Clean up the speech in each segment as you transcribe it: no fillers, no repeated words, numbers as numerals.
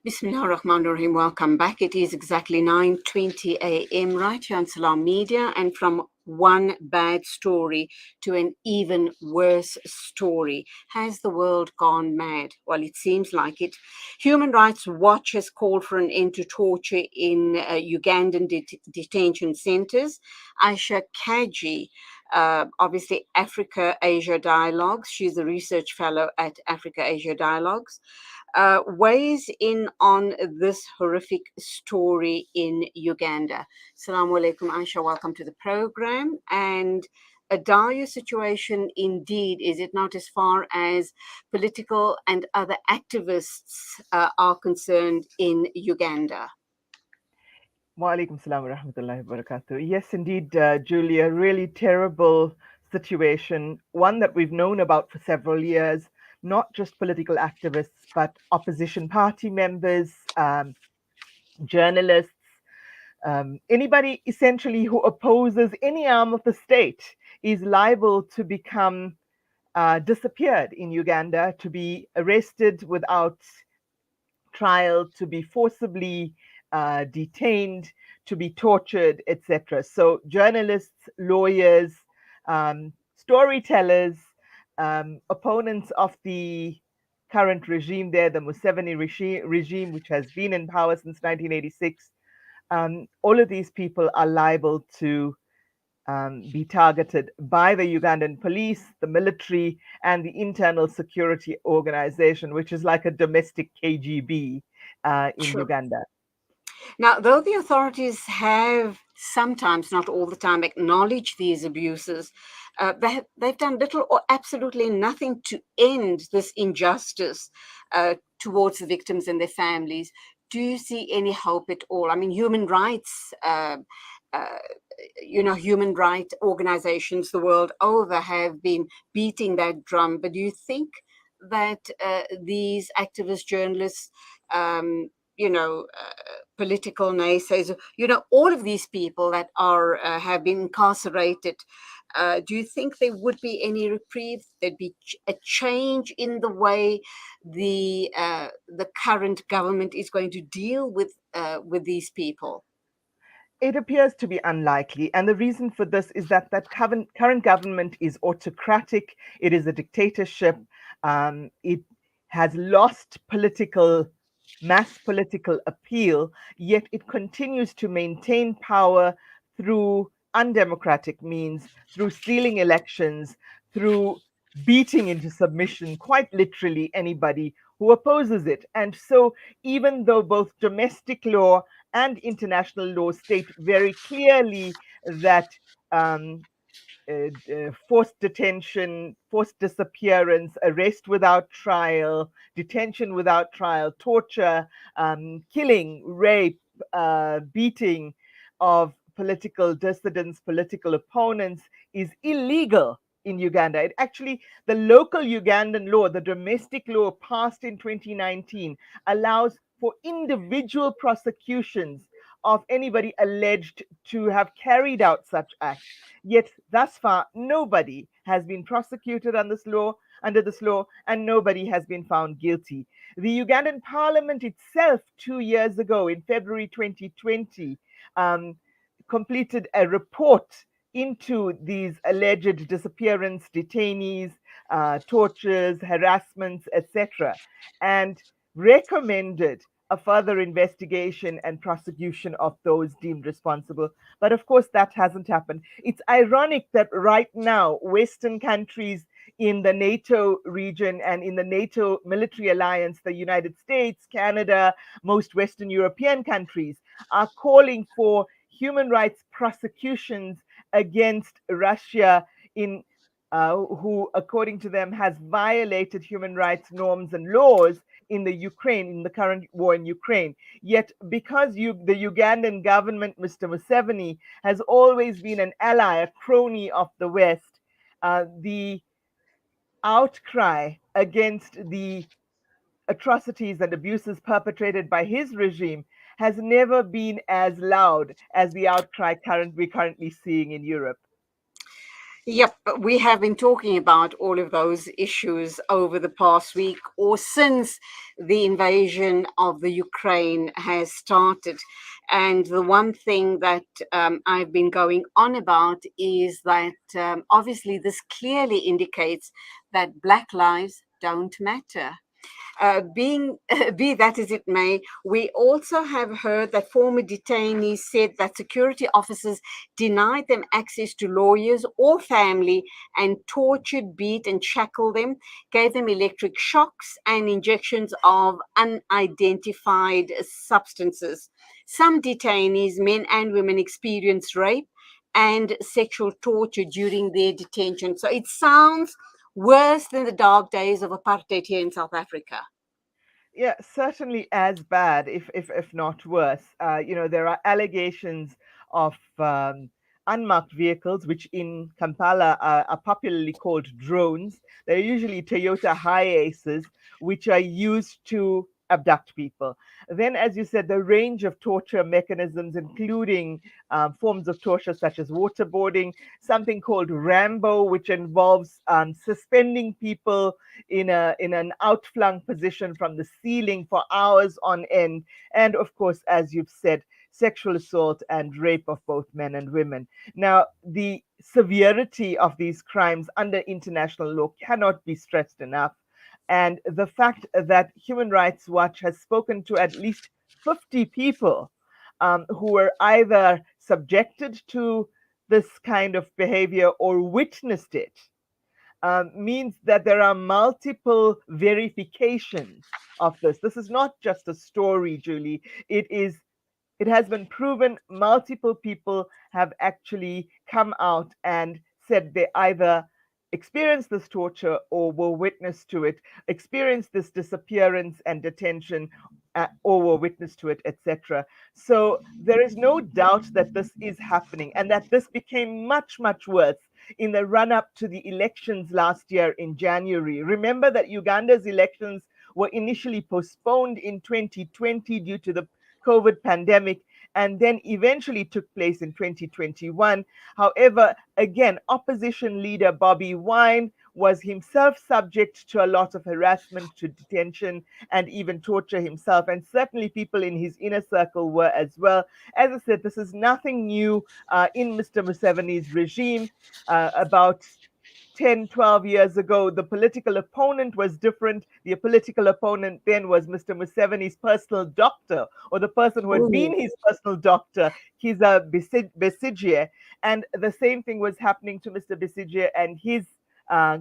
Bismillah ar-Rahman ar-Rahim. Welcome back. It is exactly 9:20 a.m. right here on Salam Media, and from one bad story to an even worse story. Has the world gone mad? Well, it seems like it. Human Rights Watch has called for an end to torture in Ugandan detention centers. Ayesha Kajee, obviously Africa-Asia Dialogues, she's a research fellow at Africa-Asia Dialogues, weighs in on this horrific story in Uganda. Assalamu alaikum, Aisha. Welcome to the program. And a dire situation indeed, is it not, as far as political and other activists are concerned in Uganda? Wa alaikum salam wa rahmatullahi wa barakatuh. Yes, indeed, Julia, really terrible situation, one that we've known about for several years, not just political activists, but opposition party members, journalists, anybody essentially who opposes any arm of the state is liable to become disappeared in Uganda, to be arrested without trial, to be forcibly detained, to be tortured, etc. So journalists, lawyers, storytellers, opponents of the current regime there, the Museveni regime, which has been in power since 1986, all of these people are liable to be targeted by the Ugandan police, the military, and the internal security organization, which is like a domestic KGB in Sure. Uganda. Now, though the authorities have sometimes, not all the time, acknowledged these abuses, they've done little or absolutely nothing to end this injustice towards the victims and their families. Do you see any hope at all? I mean, uh, human rights organizations the world over have been beating that drum, but do you think that these activist journalists, um, political naysayers, all of these people that are have been incarcerated, do you think there would be any reprieve? There'd be a change in the way the current government is going to deal with these people? It appears to be unlikely, and the reason for this is that current government is autocratic. It is a dictatorship. It has lost mass political appeal, yet it continues to maintain power through undemocratic means, through stealing elections, through beating into submission, quite literally, anybody who opposes it. And so, even though both domestic law and international law state very clearly that um, forced detention, forced disappearance, arrest without trial, detention without trial, torture, killing, rape, beating of political dissidents, political opponents is illegal in Uganda. It actually, the local Ugandan law, the domestic law passed in 2019, allows for individual prosecutions of anybody alleged to have carried out such acts. Yet thus far, nobody has been prosecuted under this law, and nobody has been found guilty. The Ugandan parliament itself, 2 years ago, in February 2020, um, completed a report into these alleged disappearance, detainees, tortures, harassments, etc., and recommended a further investigation and prosecution of those deemed responsible. But of course, that hasn't happened. It's ironic that right now, Western countries in the NATO region and in the NATO military alliance, the United States, Canada, most Western European countries, are calling for human rights prosecutions against Russia in who, according to them, has violated human rights norms and laws in the current war in Ukraine. Yet, because the Ugandan government, Mr. Museveni, has always been an ally, a crony of the West, the outcry against the atrocities and abuses perpetrated by his regime has never been as loud as the outcry we're currently seeing in Europe. Yep, we have been talking about all of those issues over the past week or since the invasion of the Ukraine has started. And the one thing that I've been going on about is that obviously this clearly indicates that Black lives don't matter. Being be that as it may, we also have heard that former detainees said that security officers denied them access to lawyers or family and tortured, beat, and shackled them, gave them electric shocks and injections of unidentified substances. Some detainees, men and women, experienced rape and sexual torture during their detention. So it sounds worse than the dark days of apartheid here in South Africa. Yeah, certainly as bad, if not worse. There are allegations of unmarked vehicles, which in Kampala are popularly called drones. They're usually Toyota Hiaces, which are used to abduct people. Then, as you said, the range of torture mechanisms, including forms of torture such as waterboarding, something called Rambo, which involves suspending people in an outflung position from the ceiling for hours on end, and of course, as you've said, sexual assault and rape of both men and women. Now, the severity of these crimes under international law cannot be stressed enough. And the fact that Human Rights Watch has spoken to at least 50 people who were either subjected to this kind of behavior or witnessed it means that there are multiple verifications of this. This is not just a story, Julie. It has been proven multiple people have actually come out and said they either experienced this torture or were witness to it, experienced this disappearance and detention, or were witness to it, etc. So there is no doubt that this is happening and that this became much, much worse in the run up to the elections last year in January. Remember that Uganda's elections were initially postponed in 2020 due to the COVID pandemic and then eventually took place in 2021. However, again, opposition leader Bobby Wine was himself subject to a lot of harassment, to detention, and even torture himself. And certainly people in his inner circle were as well. As I said, this is nothing new in Mr. Museveni's regime. About 10, 12 years ago, the political opponent was different. The political opponent then was Mr. Museveni's personal doctor, or the person who had been Ooh. his personal doctor, Kiza Besigye. And the same thing was happening to Mr. Besigye and his uh,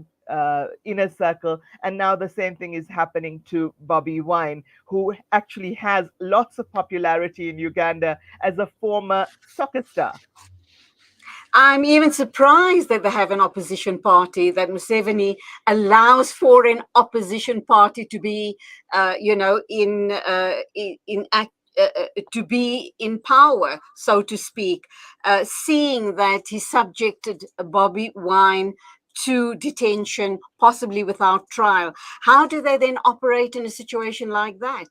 inner circle. And now the same thing is happening to Bobby Wine, who actually has lots of popularity in Uganda as a former soccer star. I'm even surprised that they have an opposition party, that Museveni allows for an opposition party to be, in act. To be in power, so to speak, seeing that he subjected Bobby Wine to detention, possibly without trial. How do they then operate in a situation like that?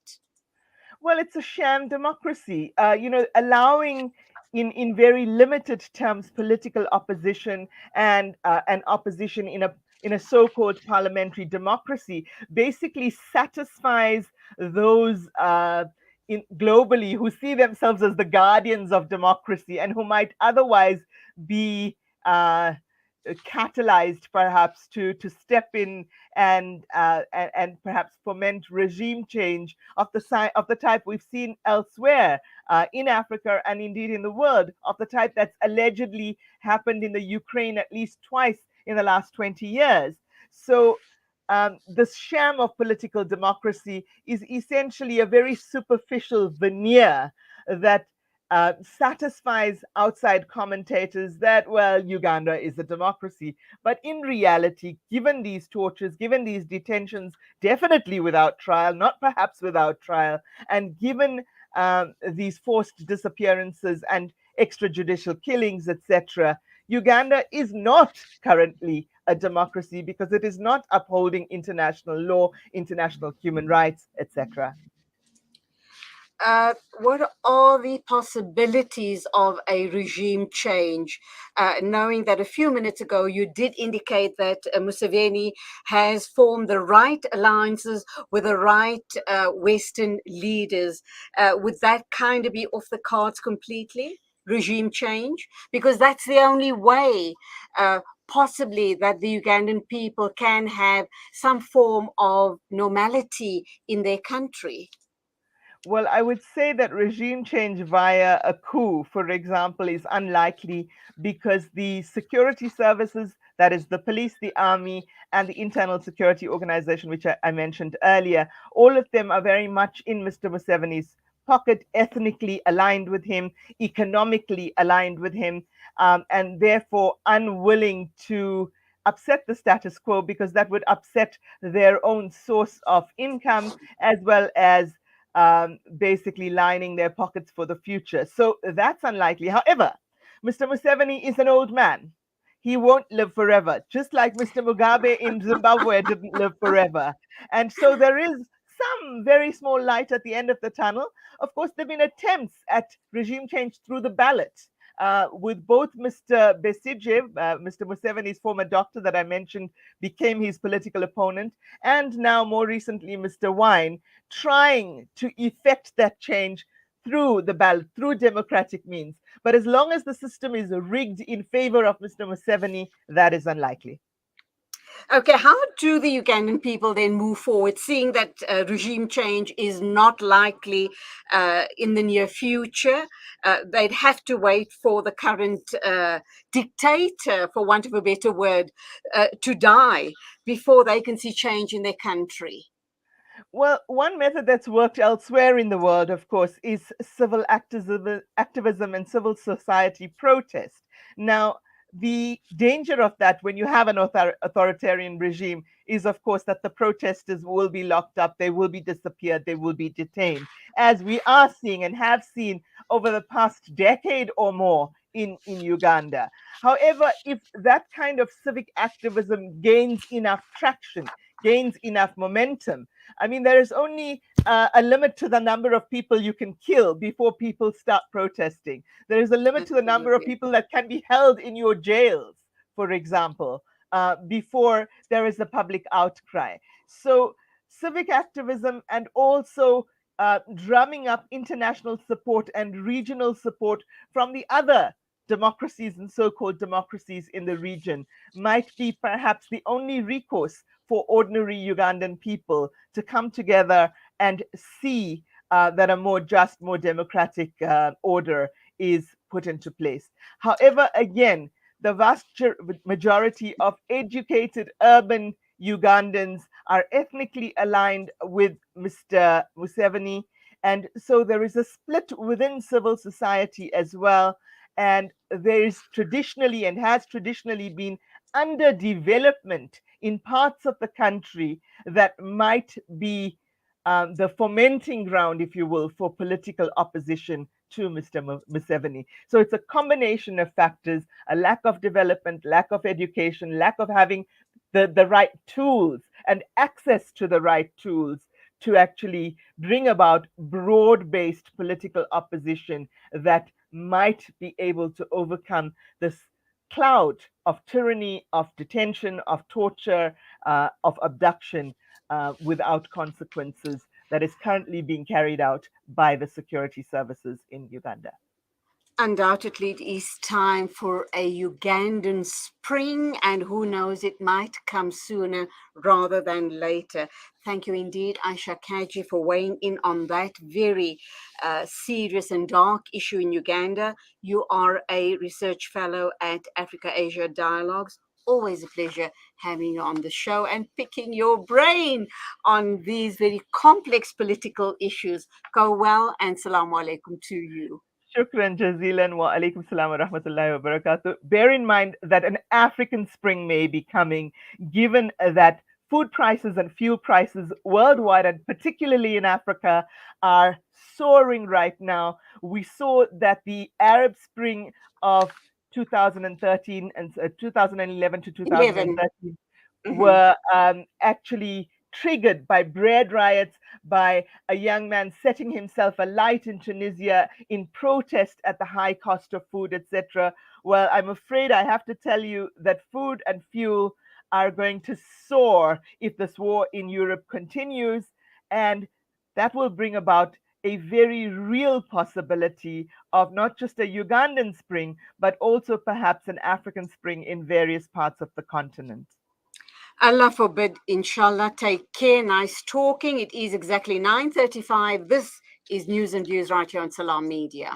Well, it's a sham democracy, allowing in very limited terms political opposition and opposition in a so-called parliamentary democracy basically satisfies those globally who see themselves as the guardians of democracy and who might otherwise be catalyzed perhaps to step in and perhaps foment regime change of the type we've seen elsewhere in Africa and indeed in the world, of the type that's allegedly happened in the Ukraine at least twice in the last 20 years. So this sham of political democracy is essentially a very superficial veneer that satisfies outside commentators that, well, Uganda is a democracy. But in reality, given these tortures, given these detentions, definitely without trial, not perhaps without trial, and given these forced disappearances and extrajudicial killings, etc., Uganda is not currently a democracy because it is not upholding international law, international human rights, etc. what are the possibilities of a regime change? Knowing that a few minutes ago you did indicate that Museveni has formed the right alliances with the right Western leaders, would that kind of be off the cards completely? Regime change? Because that's the only way. Possibly that the Ugandan people can have some form of normality in their country. Well, I would say that regime change via a coup, for example, is unlikely because the security services, that is the police, the army, and the internal security organization, which I mentioned earlier, all of them are very much in Mr. Museveni's pocket, ethnically aligned with him, economically aligned with him, and therefore unwilling to upset the status quo because that would upset their own source of income as well as basically lining their pockets for the future. So that's unlikely. However, Mr. Museveni is an old man. He won't live forever, just like Mr. Mugabe in Zimbabwe didn't live forever. And so there is some very small light at the end of the tunnel. Of course, there have been attempts at regime change through the ballot. With both Mr. Besigye, Mr. Museveni's former doctor that I mentioned, became his political opponent, and now more recently, Mr. Wine, trying to effect that change through the ballot, through democratic means. But as long as the system is rigged in favor of Mr. Museveni, that is unlikely. Okay, how do the Ugandan people then move forward, seeing that regime change is not likely in the near future? They'd have to wait for the current dictator, for want of a better word, to die before they can see change in their country. Well, one method that's worked elsewhere in the world, of course, is civil activism and civil society protest. Now, the danger of that when you have an authoritarian regime is, of course, that the protesters will be locked up, they will be disappeared, they will be detained, as we are seeing and have seen over the past decade or more in Uganda. However, if that kind of civic activism gains enough traction, gains enough momentum, I mean, there is only a limit to the number of people you can kill before people start protesting. There is a limit to the number of Absolutely. people that can be held in your jails, for example, before there is a public outcry. So, civic activism and also drumming up international support and regional support from the other democracies and so called democracies in the region might be perhaps the only recourse for ordinary Ugandan people to come together and see that a more just, more democratic order is put into place. However, again, the vast majority of educated urban Ugandans are ethnically aligned with Mr. Museveni. And so there is a split within civil society as well. And there is traditionally and has traditionally been underdevelopment in parts of the country that might be the fomenting ground, if you will, for political opposition to Mr. Museveni. So it's a combination of factors: a lack of development, lack of education, lack of having the right tools and access to the right tools to actually bring about broad based political opposition that might be able to overcome this cloud of tyranny, of detention, of torture, of abduction without consequences that is currently being carried out by the security services in Uganda. Undoubtedly, it is time for a Ugandan spring, and who knows, it might come sooner rather than later. Thank you indeed, Ayesha Kajee, for weighing in on that very serious and dark issue in Uganda. You are a research fellow at Africa Asia Dialogues. Always a pleasure having you on the show and picking your brain on these very complex political issues. Go well, and salamu alaikum to you. Shukran jazilan wa alaikum salam wa rahmatullahi wa barakatuh. Bear in mind that an African spring may be coming, given that food prices and fuel prices worldwide, and particularly in Africa, are soaring right now. We saw that the Arab Spring of 2013 and 2011 to 11. 2013 Mhm. were actually triggered by bread riots, by a young man setting himself alight in Tunisia in protest at the high cost of food, etc. Well, I'm afraid I have to tell you that food and fuel are going to soar if this war in Europe continues, and that will bring about a very real possibility of not just a Ugandan spring, but also perhaps an African spring in various parts of the continent. Allah forbid, inshallah. Take care. Nice talking. It is exactly 9:35. This is News and Views right here on Salam Media.